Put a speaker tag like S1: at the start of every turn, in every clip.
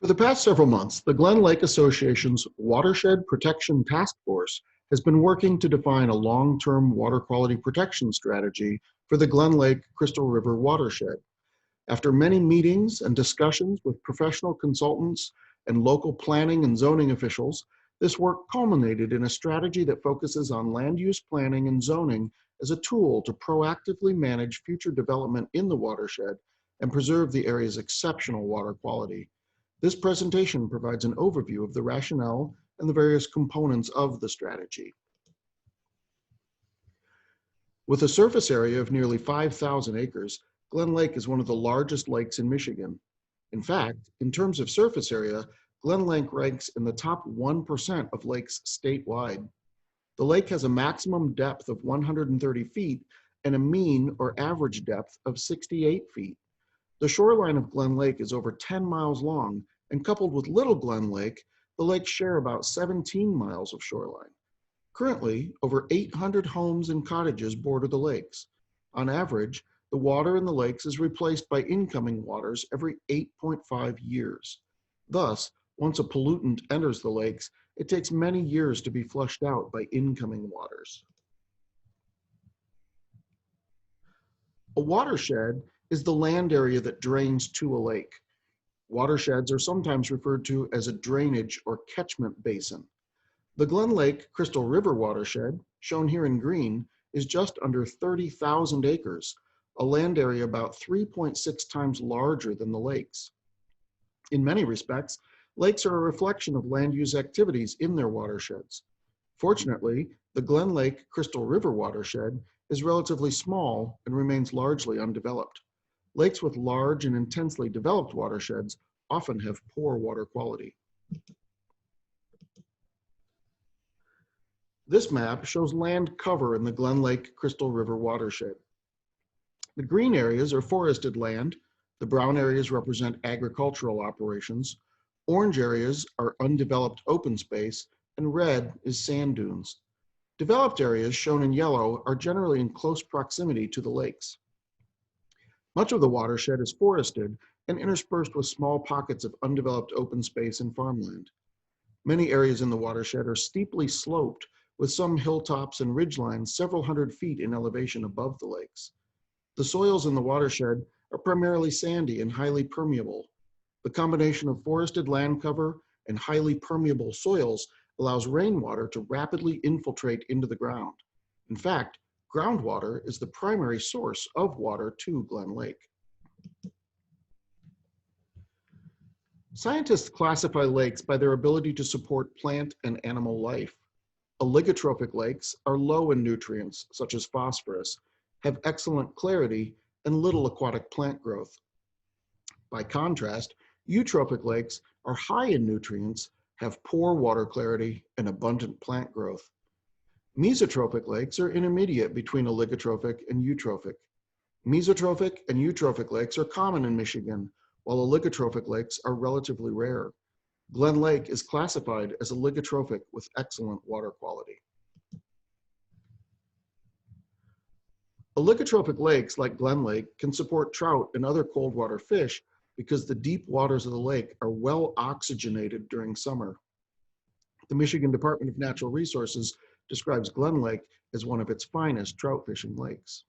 S1: For the past several months, the Glen Lake Association's Watershed Protection Task Force has been working to define a long-term water quality protection strategy for the Glen Lake Crystal River watershed. After many meetings and discussions with professional consultants and local planning and zoning officials, this work culminated in a strategy that focuses on land use planning and zoning as a tool to proactively manage future development in the watershed and preserve the area's exceptional water quality. This presentation provides an overview of the rationale and the various components of the strategy. With a surface area of nearly 5,000 acres, Glen Lake is one of the largest lakes in Michigan. In fact, in terms of surface area, Glen Lake ranks in the top 1% of lakes statewide. The lake has a maximum depth of 130 feet and a mean or average depth of 68 feet. The shoreline of Glen Lake is over 10 miles long, and coupled with Little Glen Lake, the lakes share about 17 miles of shoreline. Currently, over 800 homes and cottages border the lakes. On average, the water in the lakes is replaced by incoming waters every 8.5 years. Thus, once a pollutant enters the lakes, it takes many years to be flushed out by incoming waters. A watershed is the land area that drains to a lake. Watersheds are sometimes referred to as a drainage or catchment basin. The Glen Lake Crystal River watershed, shown here in green, is just under 30,000 acres, a land area about 3.6 times larger than the lakes. In many respects, lakes are a reflection of land use activities in their watersheds. Fortunately, the Glen Lake Crystal River watershed is relatively small and remains largely undeveloped. Lakes with large and intensely developed watersheds often have poor water quality. This map shows land cover in the Glen Lake Crystal River watershed. The green areas are forested land, the brown areas represent agricultural operations, orange areas are undeveloped open space, and red is sand dunes. Developed areas, shown in yellow, are generally in close proximity to the lakes. Much of the watershed is forested and interspersed with small pockets of undeveloped open space and farmland. Many areas in the watershed are steeply sloped, with some hilltops and ridgelines several hundred feet in elevation above the lakes. The soils in the watershed are primarily sandy and highly permeable. The combination of forested land cover and highly permeable soils allows rainwater to rapidly infiltrate into the ground. In fact, groundwater is the primary source of water to Glen Lake. Scientists classify lakes by their ability to support plant and animal life. Oligotrophic lakes are low in nutrients, such as phosphorus, have excellent clarity, and little aquatic plant growth. By contrast, eutrophic lakes are high in nutrients, have poor water clarity, and abundant plant growth. Mesotrophic lakes are intermediate between oligotrophic and eutrophic. Mesotrophic and eutrophic lakes are common in Michigan, while oligotrophic lakes are relatively rare. Glen Lake is classified as oligotrophic with excellent water quality. Oligotrophic lakes like Glen Lake can support trout and other cold water fish because the deep waters of the lake are well oxygenated during summer. The Michigan Department of Natural Resources describes Glen Lake as one of its finest trout fishing lakes.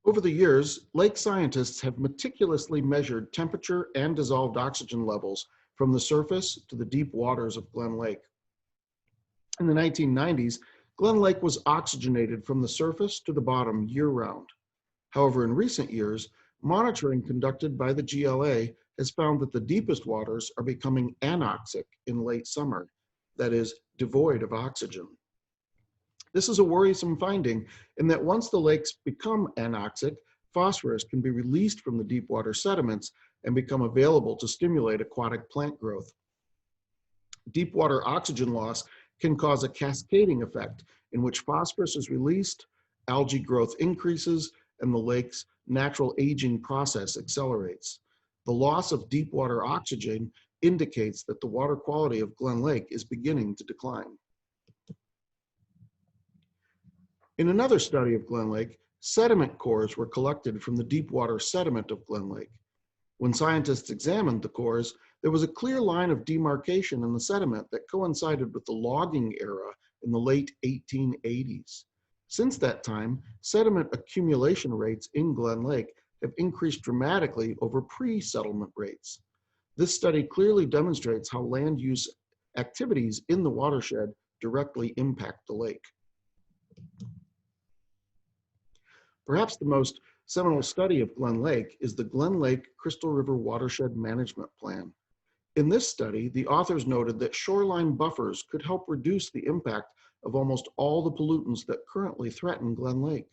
S1: Over the years, lake scientists have meticulously measured temperature and dissolved oxygen levels from the surface to the deep waters of Glen Lake. In the 1990s, Glen Lake was oxygenated from the surface to the bottom year-round. However, in recent years, monitoring conducted by the GLA has found that the deepest waters are becoming anoxic in late summer, that is, devoid of oxygen. This is a worrisome finding in that once the lakes become anoxic, phosphorus can be released from the deep water sediments and become available to stimulate aquatic plant growth. Deep water oxygen loss can cause a cascading effect in which phosphorus is released, algae growth increases, and the lake's natural aging process accelerates. The loss of deep water oxygen indicates that the water quality of Glen Lake is beginning to decline. In another study of Glen Lake, sediment cores were collected from the deep water sediment of Glen Lake. When scientists examined the cores, there was a clear line of demarcation in the sediment that coincided with the logging era in the late 1880s. Since that time, sediment accumulation rates in Glen Lake have increased dramatically over pre-settlement rates. This study clearly demonstrates how land use activities in the watershed directly impact the lake. Perhaps the most seminal study of Glen Lake is the Glen Lake Crystal River Watershed Management Plan. In this study, the authors noted that shoreline buffers could help reduce the impact of almost all the pollutants that currently threaten Glen Lake.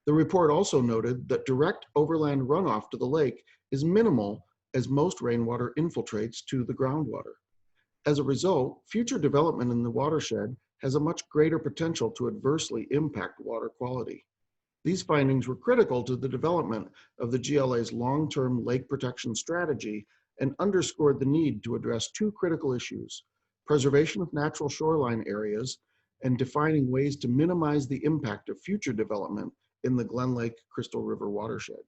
S1: The report also noted that direct overland runoff to the lake is minimal as most rainwater infiltrates to the groundwater. As a result, future development in the watershed has a much greater potential to adversely impact water quality. These findings were critical to the development of the GLA's long-term lake protection strategy and underscored the need to address two critical issues: preservation of natural shoreline areas and defining ways to minimize the impact of future development in the Glen Lake Crystal River watershed.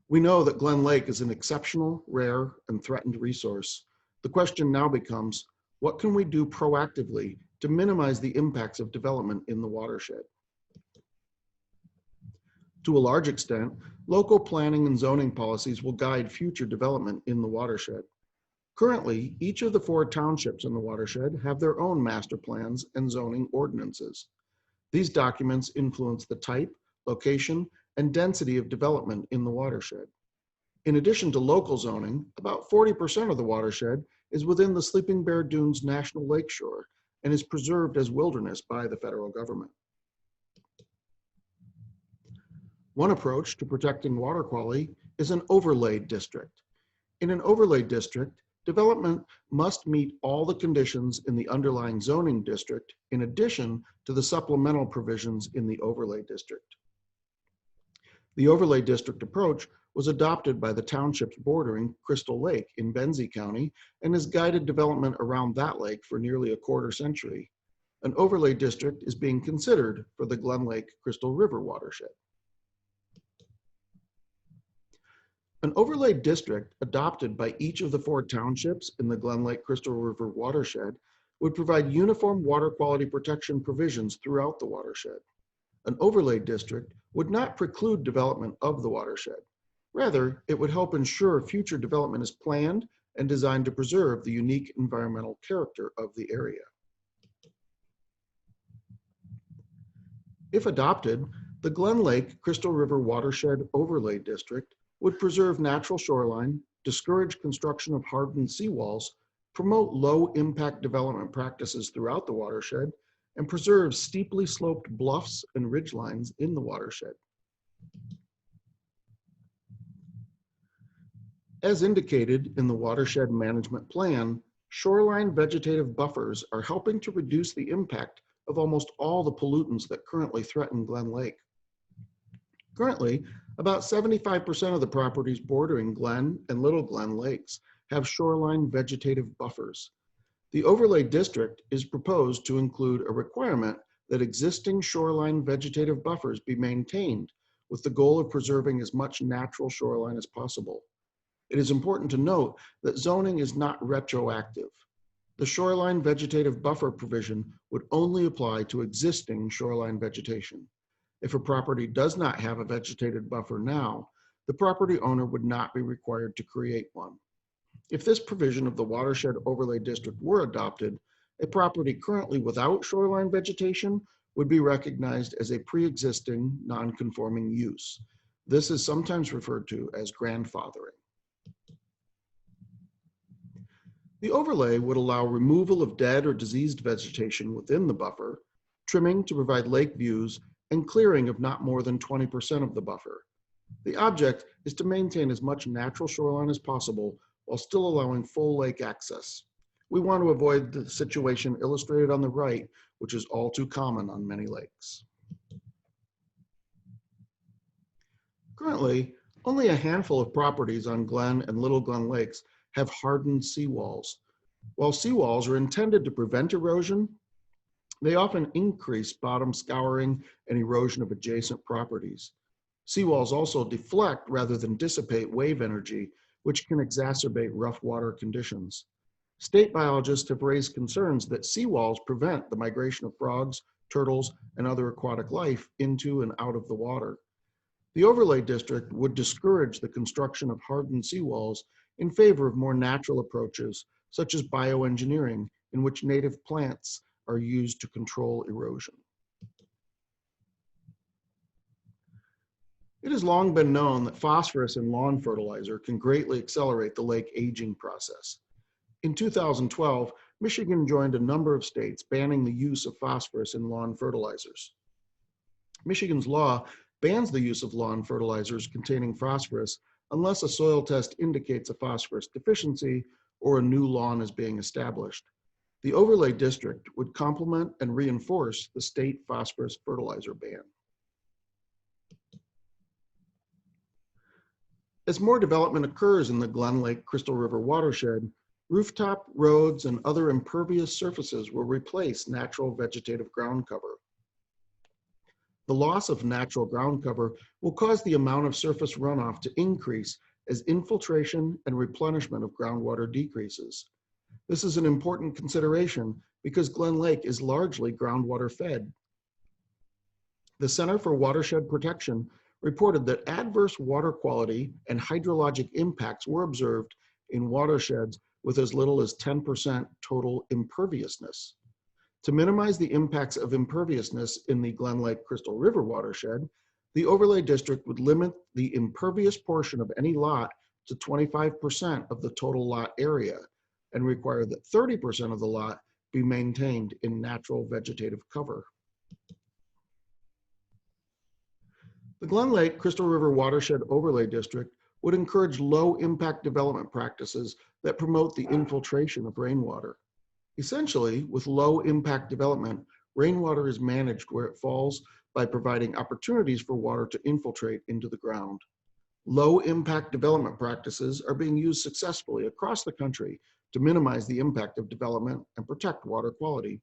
S1: We know that Glen Lake is an exceptional, rare, and threatened resource. The question now becomes, what can we do proactively to minimize the impacts of development in the watershed? To a large extent, local planning and zoning policies will guide future development in the watershed. Currently, each of the 4 townships in the watershed have their own master plans and zoning ordinances. These documents influence the type, location, and density of development in the watershed. In addition to local zoning, about 40% of the watershed is within the Sleeping Bear Dunes National Lakeshore and is preserved as wilderness by the federal government. One approach to protecting water quality is an overlay district. In an overlay district, development must meet all the conditions in the underlying zoning district in addition to the supplemental provisions in the overlay district. The overlay district approach was adopted by the townships bordering Crystal Lake in Benzie County and has guided development around that lake for nearly a quarter century. An overlay district is being considered for the Glen Lake Crystal River watershed. An overlay district adopted by each of the 4 townships in the Glen Lake Crystal River watershed would provide uniform water quality protection provisions throughout the watershed. An overlay district would not preclude development of the watershed. Rather, it would help ensure future development is planned and designed to preserve the unique environmental character of the area. If adopted, the Glen Lake Crystal River Watershed Overlay District would preserve natural shoreline, discourage construction of hardened seawalls, promote low-impact development practices throughout the watershed, and preserve steeply sloped bluffs and ridgelines in the watershed. As indicated in the Watershed Management Plan, shoreline vegetative buffers are helping to reduce the impact of almost all the pollutants that currently threaten Glen Lake. Currently, about 75% of the properties bordering Glen and Little Glen Lakes have shoreline vegetative buffers. The overlay district is proposed to include a requirement that existing shoreline vegetative buffers be maintained with the goal of preserving as much natural shoreline as possible. It is important to note that zoning is not retroactive. The shoreline vegetative buffer provision would only apply to existing shoreline vegetation. If a property does not have a vegetated buffer now, the property owner would not be required to create one. If this provision of the Watershed Overlay District were adopted, a property currently without shoreline vegetation would be recognized as a pre-existing non-conforming use. This is sometimes referred to as grandfathering. The overlay would allow removal of dead or diseased vegetation within the buffer, trimming to provide lake views, and clearing of not more than 20% of the buffer. The object is to maintain as much natural shoreline as possible while still allowing full lake access. We want to avoid the situation illustrated on the right, which is all too common on many lakes. Currently, only a handful of properties on Glen and Little Glen Lakes have hardened seawalls. While seawalls are intended to prevent erosion, They often increase bottom scouring and erosion of adjacent properties. Seawalls also deflect rather than dissipate wave energy, which can exacerbate rough water conditions. State biologists have raised concerns that seawalls prevent the migration of frogs, turtles, and other aquatic life into and out of the water. The overlay district would discourage the construction of hardened seawalls in favor of more natural approaches, such as bioengineering, in which native plants are used to control erosion. It has long been known that phosphorus in lawn fertilizer can greatly accelerate the lake aging process. In 2012, Michigan joined a number of states banning the use of phosphorus in lawn fertilizers. Michigan's law bans the use of lawn fertilizers containing phosphorus unless a soil test indicates a phosphorus deficiency or a new lawn is being established. The overlay district would complement and reinforce the state phosphorus fertilizer ban. As more development occurs in the Glen Lake Crystal River watershed, rooftop, roads, and other impervious surfaces will replace natural vegetative ground cover. The loss of natural ground cover will cause the amount of surface runoff to increase as infiltration and replenishment of groundwater decreases. This is an important consideration because Glen Lake is largely groundwater fed. The Center for Watershed Protection reported that adverse water quality and hydrologic impacts were observed in watersheds with as little as 10% total imperviousness. To minimize the impacts of imperviousness in the Glen Lake Crystal River watershed, the overlay district would limit the impervious portion of any lot to 25% of the total lot area and require that 30% of the lot be maintained in natural vegetative cover. The Glen Lake Crystal River Watershed Overlay District would encourage low-impact development practices that promote the infiltration of rainwater. Essentially, with low-impact development, rainwater is managed where it falls by providing opportunities for water to infiltrate into the ground. Low-impact development practices are being used successfully across the country to minimize the impact of development and protect water quality.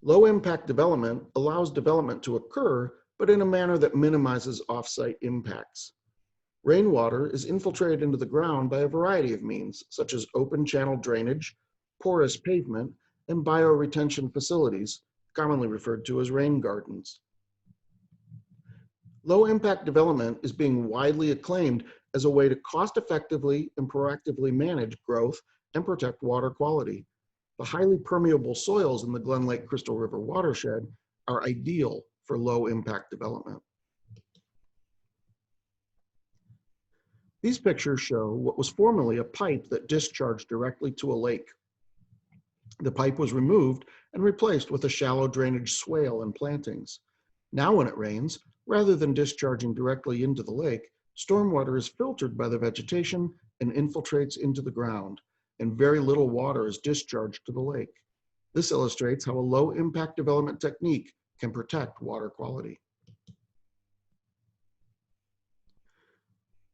S1: Low-impact development allows development to occur, but in a manner that minimizes off-site impacts. Rainwater is infiltrated into the ground by a variety of means, such as open channel drainage, porous pavement, and bioretention facilities, commonly referred to as rain gardens. Low-impact development is being widely acclaimed as a way to cost-effectively and proactively manage growth and protect water quality. The highly permeable soils in the Glen Lake Crystal River watershed are ideal for low-impact development. These pictures show what was formerly a pipe that discharged directly to a lake. The pipe was removed and replaced with a shallow drainage swale and plantings. Now when it rains, rather than discharging directly into the lake, stormwater is filtered by the vegetation and infiltrates into the ground, and very little water is discharged to the lake. This illustrates how a low-impact development technique can protect water quality.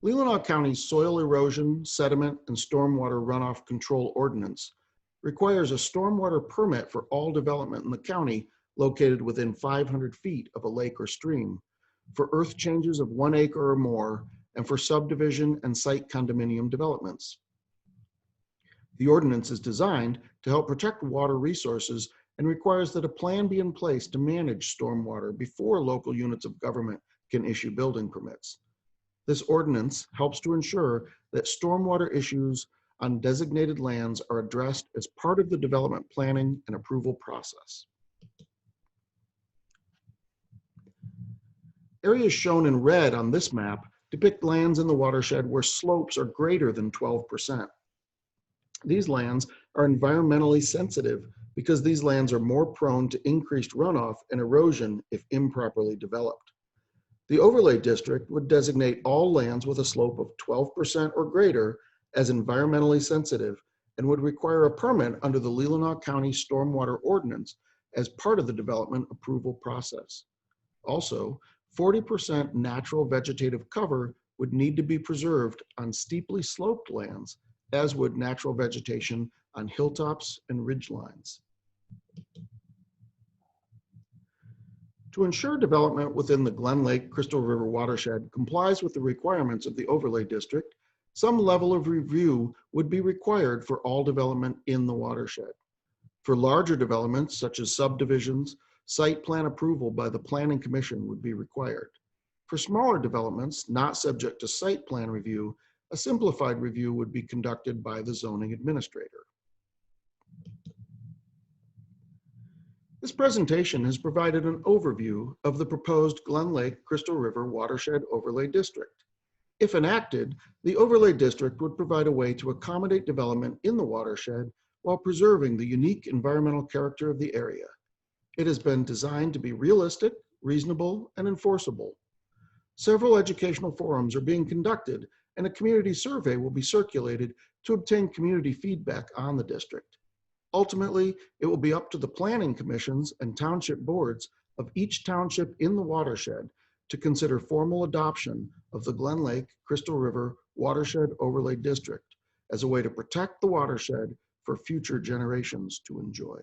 S1: Leelanau County's Soil Erosion, Sediment, and Stormwater Runoff Control Ordinance requires a stormwater permit for all development in the county located within 500 feet of a lake or stream, for earth changes of 1 acre or more, and for subdivision and site condominium developments. The ordinance is designed to help protect water resources and requires that a plan be in place to manage stormwater before local units of government can issue building permits. This ordinance helps to ensure that stormwater issues on designated lands are addressed as part of the development planning and approval process. Areas shown in red on this map depict lands in the watershed where slopes are greater than 12%. These lands are environmentally sensitive because these lands are more prone to increased runoff and erosion if improperly developed. The overlay district would designate all lands with a slope of 12% or greater as environmentally sensitive and would require a permit under the Leelanau County Stormwater Ordinance as part of the development approval process. Also, 40% natural vegetative cover would need to be preserved on steeply sloped lands, as would natural vegetation on hilltops and ridgelines. To ensure development within the Glen Lake Crystal River watershed complies with the requirements of the overlay district, some level of review would be required for all development in the watershed. For larger developments, such as subdivisions, site plan approval by the Planning Commission would be required. For smaller developments, not subject to site plan review, a simplified review would be conducted by the zoning administrator. This presentation has provided an overview of the proposed Glen Lake Crystal River Watershed Overlay District. If enacted, the overlay district would provide a way to accommodate development in the watershed while preserving the unique environmental character of the area. It has been designed to be realistic, reasonable, and enforceable. Several educational forums are being conducted, and a community survey will be circulated to obtain community feedback on the district. Ultimately, it will be up to the planning commissions and township boards of each township in the watershed to consider formal adoption of the Glen Lake Crystal River Watershed Overlay District as a way to protect the watershed for future generations to enjoy.